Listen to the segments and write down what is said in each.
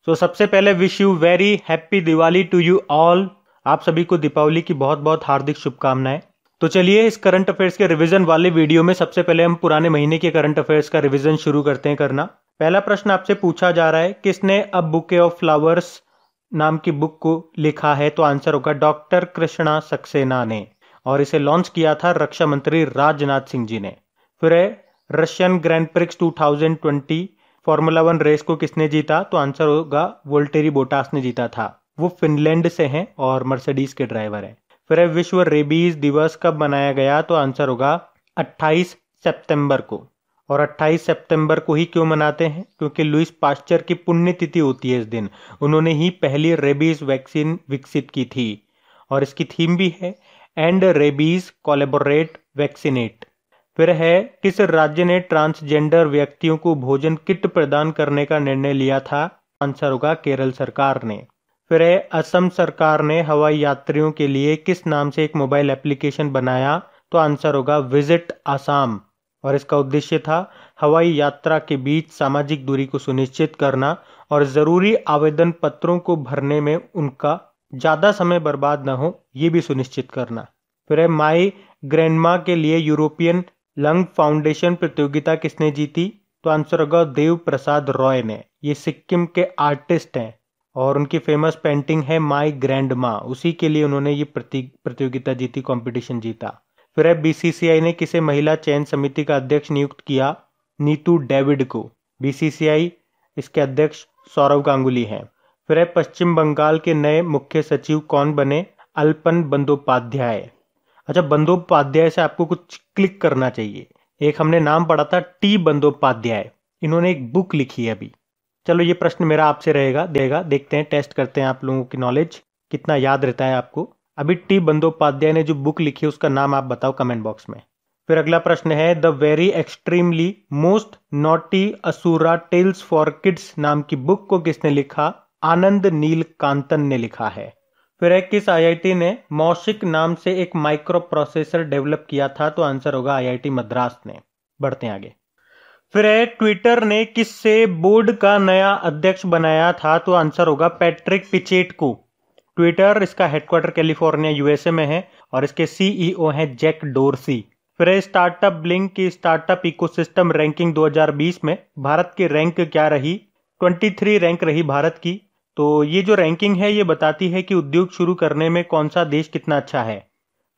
सबसे पहले wish you very happy Diwali to you all. आप सभी को दीपावली की बहुत बहुत हार्दिक शुभकामनाएं। तो चलिए इस करंट अफेयर्स के रिवीजन वाले वीडियो में सबसे पहले हम पुराने महीने के करंट अफेयर्स का रिवीजन शुरू करते हैं करना। पहला प्रश्न आपसे पूछा जा रहा है, किसने अ बुके ऑफ फ्लावर्स नाम की बुक को लिखा है? तो आंसर होगा डॉक्टर कृष्णा सक्सेना ने, और इसे लॉन्च किया था रक्षा मंत्री राजनाथ सिंह जी ने। फिर है Russian grand prix 2020 formula 1 race को किसने जीता? तो आंसर होगा वोल्टेरी बोटास ने जीता था। वो फिनलैंड से हैं और मर्सिडीज के ड्राइवर हैं। फिर है विश्व रेबीज दिवस कब मनाया गया? तो आंसर होगा 28 सितंबर को। और 28 सितंबर को ही क्यों मनाते हैं? क्योंकि लुइस पास्चर की पुण्यतिथि होती है इस दिन। उन्होंने ही पहली रेबीज वैक्सीन विकसित की थी, और इसकी थीम भी है एंड रेबीज कोलैबोरेट वैक्सीनेट। फिर है किस राज्य ने ट्रांसजेंडर व्यक्तियों को भोजन किट प्रदान करने का निर्णय लिया था? आंसर होगा केरल सरकार ने। फिर है असम सरकार ने हवाई यात्रियों के लिए किस नाम से एक मोबाइल एप्लीकेशन बनाया? तो आंसर होगा विजिट आसाम, और इसका उद्देश्य था हवाई यात्रा के बीच सामाजिक दूरी को सुनिश्चित करना और जरूरी आवेदन पत्रों को भरने में उनका ज्यादा समय बर्बाद न हो, ये भी सुनिश्चित करना। फिर है माई ग्रैंडमा के लिए यूरोपियन लंग फाउंडेशन प्रतियोगिता किसने जीती? तो आंसर होगा देव प्रसाद रॉय ने। ये सिक्किम के आर्टिस्ट हैं और उनकी फेमस पेंटिंग है माई ग्रैंडमा, उसी के लिए उन्होंने ये प्रतियोगिता जीती, कंपटीशन जीता। फिर है बीसीसीआई ने किसे महिला चयन समिति का अध्यक्ष नियुक्त किया? नीतू डेविड को। बीसीसीआई इसके अध्यक्ष सौरव गांगुली हैं। फिर है पश्चिम बंगाल के नए मुख्य सचिव कौन बने? अल्पन बंदोपाध्याय। अच्छा, बंदोपाध्याय से आपको कुछ क्लिक करना चाहिए। एक हमने नाम पढ़ा था टी बंदोपाध्याय, इन्होंने एक बुक लिखी है अभी। चलो ये प्रश्न मेरा आपसे रहेगा, देखते हैं, टेस्ट करते हैं आप लोगों की नॉलेज कितना याद रहता है आपको। अभी टी बंदोपाध्याय ने जो बुक लिखी है उसका नाम आप बताओ कमेंट बॉक्स में। फिर अगला प्रश्न है the very extremely most naughty Asura tales for kids नाम की बुक को किसने लिखा? आनंद नीलकांतन ने लिखा है। फिर है किस आईआईटी ने मौशिक नाम से एक माइक्रो प्रोसेसर डेवलप किया था? तो आंसर होगा आईआईटी मद्रास ने। बढ़ते हैं आगे। फिर है ट्विटर ने किससे बोर्ड का नया अध्यक्ष बनाया था? तो आंसर होगा पैट्रिक पिचेट को। ट्विटर इसका हेडक्वार्टर कैलिफोर्निया यूएसए में है और इसके सीईओ हैं जैक डोरसी। फिर है स्टार्टअप ब्लिंक की स्टार्टअप इकोसिस्टम रैंकिंग 2020 में भारत की रैंक क्या रही? 23 रैंक रही भारत की। तो ये जो रैंकिंग है ये बताती है कि उद्योग शुरू करने में कौन सा देश कितना अच्छा है।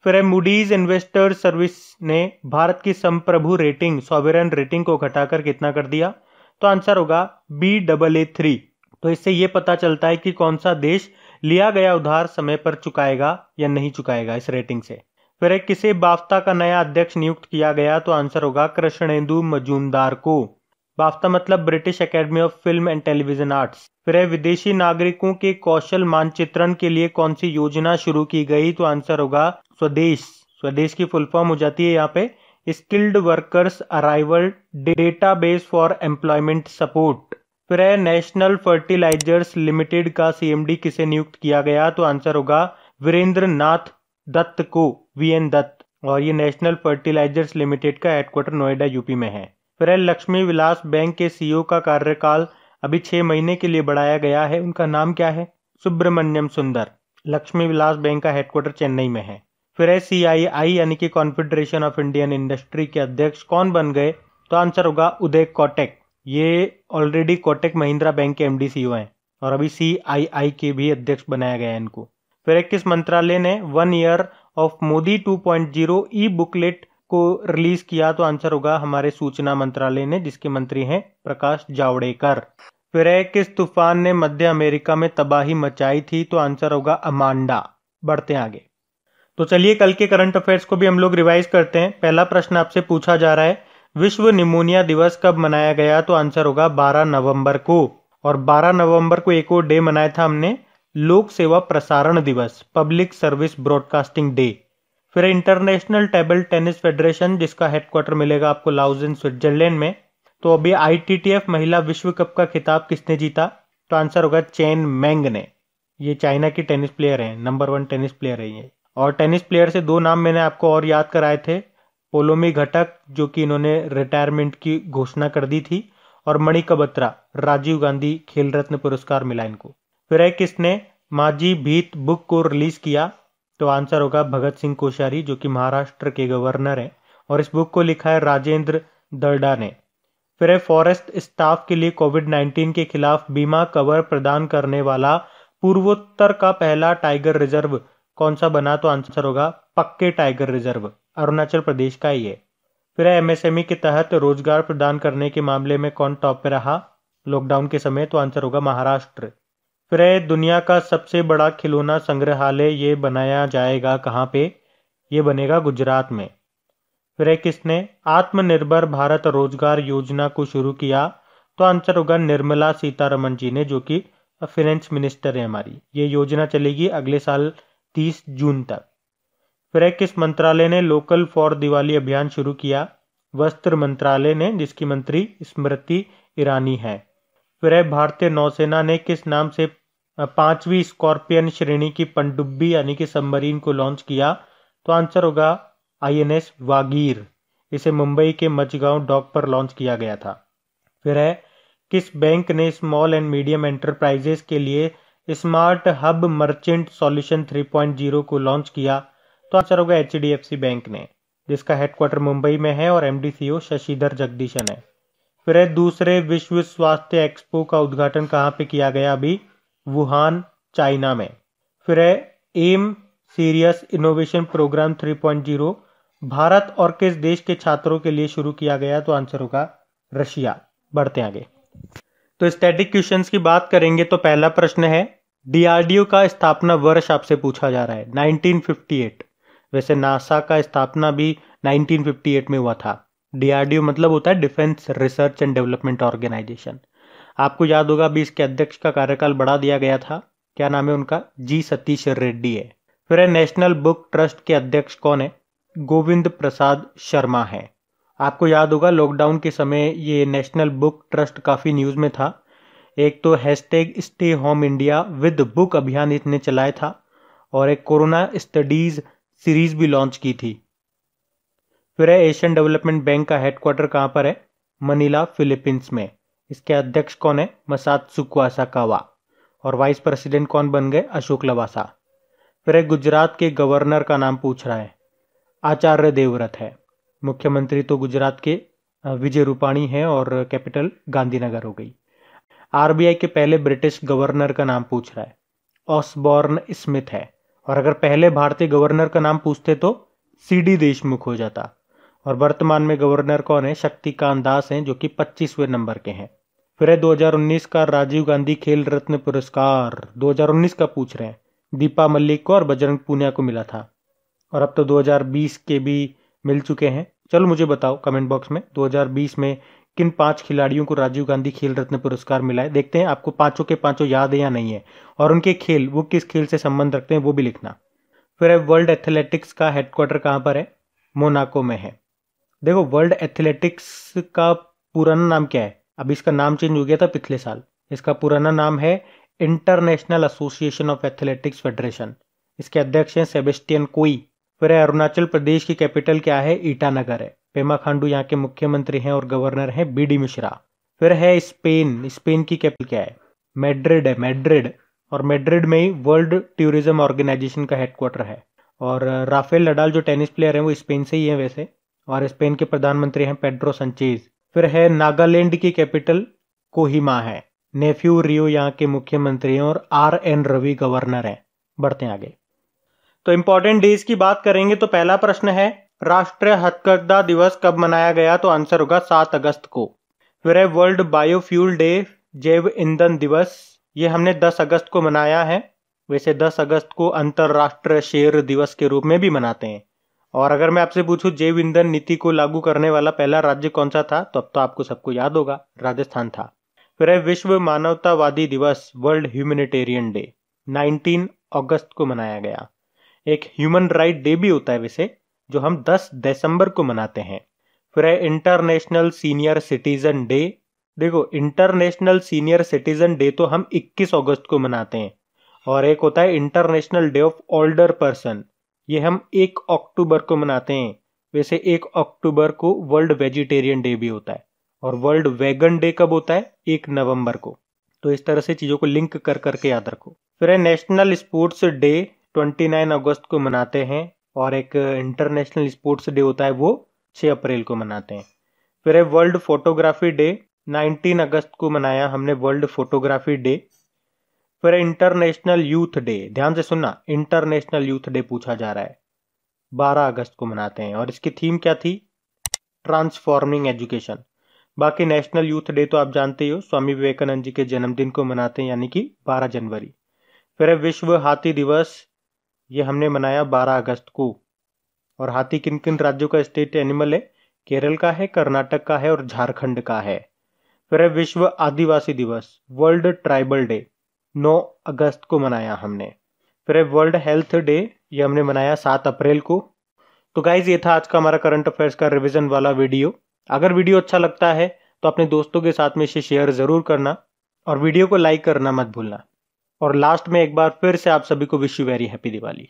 फिर है मूडीज इन्वेस्टर्स सर्विस ने भारत की संप्रभु रेटिंग सॉवरेन रेटिंग को घटाकर कितना कर दिया? तो आंसर होगा Baa3। तो इससे ये पता चलता है कि कौन सा देश लिया गया उधार समय पर चुकाएगा या नहीं चुकाएगा इस रेटिंग से। फिर है किसे बाफ्ता का नया अध्यक्ष नियुक्त किया गया? तो आंसर होगा कृष्णेंदु मजूमदार को। बाफ्ता मतलब British academy of film and television arts. फिर है विदेशी नागरिकों के कौशल मानचित्रण के लिए कौन सी योजना शुरू की गई? तो आंसर होगा स्वदेश। स्वदेश की फुल फॉर्म हो जाती है यहाँ पे skilled workers arrival database for employment support. फिर है नेशनल फर्टिलाइजर्स लिमिटेड का सीएमडी किसे नियुक्त किया गया? तो आंसर होगा वीरेंद्र नाथ दत्त को, वीएन दत्त। और ये नेशनल फर्टिलाइजर्स लिमिटेड का हेडक्वार्टर नोएडा यूपी में है। फिर है लक्ष्मी विलास बैंक के सीईओ का कार्यकाल अभी 6 महीने के लिए बढ़ाया गया है, उनका नाम क्या है? सुब्रमण्यम सुंदर। लक्ष्मी विलास बैंक का हेडक्वार्टर चेन्नई में है। फिर है सीआईआई यानी कि कॉन्फेडरेशन ऑफ इंडियन इंडस्ट्री के अध्यक्ष कौन बन गए? तो आंसर होगा उदय कोटक। ये ऑलरेडी कोटक महिंद्रा बैंक के एमडी सीईओ हैं और अभी सीआईआई के भी अध्यक्ष बनाया गया है इनको। फिर किस मंत्रालय ने 1 year of Modi 2.0 E booklet को रिलीज किया? तो आंसर होगा हमारे सूचना मंत्रालय ने, जिसके मंत्री हैं प्रकाश जावड़ेकर। फिर है किस तूफान ने मध्य अमेरिका में तबाही मचाई थी? तो आंसर होगा अमांडा। बढ़ते हैं आगे। तो चलिए कल के करंट अफेयर्स को भी हम लोग रिवाइज करते हैं। पहला प्रश्न आपसे पूछा जा रहा है विश्व निमोनिया दिवस कब मनाया गया? तो आंसर होगा 12 नवंबर को। और 12 नवंबर को एक और डे मनाया था हमने, लोक सेवा प्रसारण दिवस, पब्लिक सर्विस ब्रॉडकास्टिंग डे। फिर इंटरनेशनल टेबल टेनिस फेडरेशन, जिसका हेडक्वार्टर मिलेगा आपको लाउजेन स्विट्जरलैंड में। तो अभी आईटीटीएफ महिला विश्व कप का खिताब किसने जीता? तो आंसर होगा चेन मेंग ने। ये चाइना की टेनिस प्लेयर हैं, नंबर 1 टेनिस प्लेयर है ये। और टेनिस प्लेयर से 2 नाम मैंने आपको और याद कराए थे, पोलोमी घटक जो कि इन्होंने रिटायरमेंट की घोषणा कर दी थी, और मणिका बत्रा राजीव गांधी खेल रत्न पुरस्कार मिला इनको। फिर है किसने माझी भीत बुक को रिलीज किया, तो आंसर होगा भगत सिंह कोश्यारी जो कि महाराष्ट्र के गवर्नर हैं, और इस बुक को लिखा है राजेंद्र दर्डा ने। फिर है फॉरेस्ट स्टाफ के लिए कोविड-19 के खिलाफ बीमा कवर प्रदान करने वाला पूर्वोत्तर का पहला टाइगर रिजर्व कौन सा बना, तो आंसर होगा पक्के टाइगर रिजर्व, अरुणाचल प्रदेश का ही है। फिर है एमएसएमई के तहत रोजगार प्रदान करने के मामले में कौन टॉप पे रहा लॉकडाउन के समय, तो आंसर होगा महाराष्ट्र। फिर है दुनिया का सबसे बड़ा खिलौना संग्रहालय ये बनाया जाएगा कहाँ पे, ये बनेगा गुजरात में। फिर है किसने आत्मनिर्भर भारत रोजगार योजना को शुरू किया, तो आंसर होगा निर्मला सीतारमण जी ने, जो कि फाइनेंस मिनिस्टर है हमारी। ये योजना चलेगी अगले साल 30 जून तक। फिर है किस मंत्रालय ने लोकल फॉर दिवाली अभियान शुरू किया, वस्त्र मंत्रालय ने, जिसकी मंत्री स्मृति ईरानी है। फिर है भारतीय नौसेना ने किस नाम से 5वीं स्कॉर्पियन श्रेणी की पनडुब्बी यानी कि सबमरीन को लॉन्च किया, तो आंसर होगा आईएनएस वागीर। इसे मुंबई के मचगांव डॉक पर लॉन्च किया गया था। फिर है किस बैंक ने स्मॉल एंड मीडियम एंटरप्राइजेस के लिए स्मार्ट हब मर्चेंट सॉल्यूशन 3.0 को लॉन्च किया, तो आंसर होगा एचडीएफसी बैंक ने, जिसका हेडक्वार्टर मुंबई में है और एमडी सीईओ शशिधर जगदीशन है। फिर है दूसरे विश्व स्वास्थ्य एक्सपो का उद्घाटन कहाँ पे किया गया, अभी वुहान चाइना में। फिर है एम सीरियस इनोवेशन प्रोग्राम 3.0 भारत और किस देश के छात्रों के लिए शुरू किया गया, तो आंसर होगा रशिया। बढ़ते आगे, तो स्टैटिक क्वेश्चंस की बात करेंगे तो पहला प्रश्न है डीआरडीओ का स्थापना वर्ष आपसे पूछा जा रहा है 1958। वैसे नासा का स्थापना भी 1958 में हुआ था। डीआरडीओ मतलब होता है defence research and development organisation. आपको याद होगा अभी इसके अध्यक्ष का कार्यकाल बढ़ा दिया गया था, क्या नाम है उनका, जी सतीश रेड्डी है। फिर है नेशनल बुक ट्रस्ट के अध्यक्ष कौन है, गोविंद प्रसाद शर्मा है। आपको याद होगा लॉकडाउन के समय ये नेशनल बुक ट्रस्ट काफ़ी न्यूज़ में था। एक तो hashtag stay home India with book अभियान इसने चलाया था, और एक कोरोना स्टडीज सीरीज भी लॉन्च की थी। फिर है एशियन डेवलपमेंट बैंक का हेडक्वार्टर कहाँ पर है, मनीला फिलीपींस में। इसके अध्यक्ष कौन है, मसात्सुको असाकावा, और वाइस प्रेसिडेंट कौन बन गए, अशोक लवासा। फिर है गुजरात के गवर्नर का नाम पूछ रहा है, आचार्य देवव्रत है। मुख्यमंत्री तो गुजरात के विजय रूपाणी हैं और कैपिटल गांधीनगर हो गई। आरबीआई के पहले ब्रिटिश गवर्नर का नाम पूछ रहा है, ऑसबॉर्न स्मिथ है। और अगर पहले भारतीय गवर्नर का नाम पूछते तो सीडी देशमुख हो जाता। और वर्तमान में गवर्नर कौन है, शक्तिकांत दास हैं, जो कि 25वें नंबर के हैं। फिर है 2019 का राजीव गांधी खेल रत्न पुरस्कार 2019 का पूछ रहे हैं, दीपा मलिक को और बजरंग पूनिया को मिला था, और अब तो 2020 के भी मिल चुके हैं। चलो मुझे बताओ कमेंट बॉक्स में 2020 में किन 5 खिलाड़ियों को राजीव गांधी खेल रत्न पुरस्कार मिला है। देखते हैं आपको पांचों के पांचों याद है या नहीं है, और उनके खेल वो किस खेल से संबंध रखते हैं वो भी लिखना। फिर है वर्ल्ड एथलेटिक्स का हेडक्वार्टर कहाँ पर है, मोनाको में है। देखो वर्ल्ड एथलेटिक्स का पुराना नाम क्या है, अब इसका नाम चेंज हो गया था पिछले साल। इसका पुराना नाम है international association of athletics federation. इसके अध्यक्ष हैं सेबेस्टियन कोई। फिर है अरुणाचल प्रदेश की कैपिटल क्या है, ईटानगर है। पेमा खांडू यहाँ के मुख्यमंत्री हैं और गवर्नर हैं बीडी मिश्रा। फिर है स्पेन, स्पेन की कैपिटल क्या है, मैड्रिड है, मैड्रिड। और मैड्रिड में ही वर्ल्ड टूरिज्म ऑर्गेनाइजेशन का हेडक्वार्टर है। और राफेल नडाल जो टेनिस प्लेयर हैं वो स्पेन से ही हैं वैसे, और स्पेन के प्रधानमंत्री हैं पेड्रो संचेज। फिर है नागालैंड की कैपिटल कोहिमा है। नेफ्यू रियो यहाँ के मुख्यमंत्री हैं और आर.एन. रवि गवर्नर हैं। बढ़ते हैं आगे, तो इंपॉर्टेंट डेज की बात करेंगे तो पहला प्रश्न है राष्ट्रीय हथकरघा दिवस कब मनाया गया, तो आंसर होगा 7 अगस्त को। फिर है वर्ल्ड बायोफ्यूल डे, जैव ईंधन दिवस, ये हमने 10 अगस्त को मनाया है। वैसे 10 अगस्त को अंतर्राष्ट्रीय शेर दिवस के रूप में भी मनाते हैं। और अगर मैं आपसे पूछूं जैव ईंधन नीति को लागू करने वाला पहला राज्य कौन सा था, तो अब तो आपको सबको याद होगा, राजस्थान था। फिर है विश्व मानवतावादी दिवस, वर्ल्ड ह्यूमैनिटेरियन डे, 19 अगस्त को मनाया गया। एक ह्यूमन राइट डे भी होता है वैसे, जो हम 10 दिसंबर को मनाते हैं। फिर है इंटरनेशनल सीनियर सिटीजन डे। देखो इंटरनेशनल सीनियर सिटीजन डे तो हम 21 अगस्त को मनाते हैं, और एक होता है international day of older person, ये हम 1 अक्टूबर को मनाते हैं। वैसे 1 अक्टूबर को वर्ल्ड वेजिटेरियन डे भी होता है। और वर्ल्ड वेगन डे कब होता है? 1 नवंबर को। तो इस तरह से चीज़ों को लिंक कर करके याद रखो। फिर है नेशनल स्पोर्ट्स डे 29 अगस्त को मनाते हैं, और एक इंटरनेशनल स्पोर्ट्स डे होता है वो 6 अप्रैल को मनाते हैं। फिर है वर्ल्ड फोटोग्राफी डे 19 अगस्त को मनाया हमने वर्ल्ड फोटोग्राफी डे। फिर है इंटरनेशनल यूथ डे, ध्यान से सुनना, इंटरनेशनल यूथ डे पूछा जा रहा है, 12 अगस्त को मनाते हैं, और इसकी थीम क्या थी? Transforming education. बाकी नेशनल यूथ डे तो आप जानते ही हो, स्वामी विवेकानंद जी के जन्मदिन को मनाते हैं, यानी कि 12 जनवरी। फिर है विश्व हाथी दिवस, ये हमने मनाया 12 अगस्त को। और हाथी किन किन राज्यों का स्टेट एनिमल है? केरल का है, कर्नाटक का है और झारखंड का है। फिर है विश्व आदिवासी दिवस, वर्ल्ड ट्राइबल डे, 9 अगस्त को मनाया हमने। फिर है वर्ल्ड हेल्थ डे, ये हमने मनाया 7 अप्रैल को। तो गाइज ये था आज का हमारा करंट अफेयर्स का रिवीजन वाला वीडियो। अगर वीडियो अच्छा लगता है तो अपने दोस्तों के साथ में इसे शेयर जरूर करना, और वीडियो को लाइक करना मत भूलना। और लास्ट में एक बार फिर से आप सभी को wish you very happy Diwali.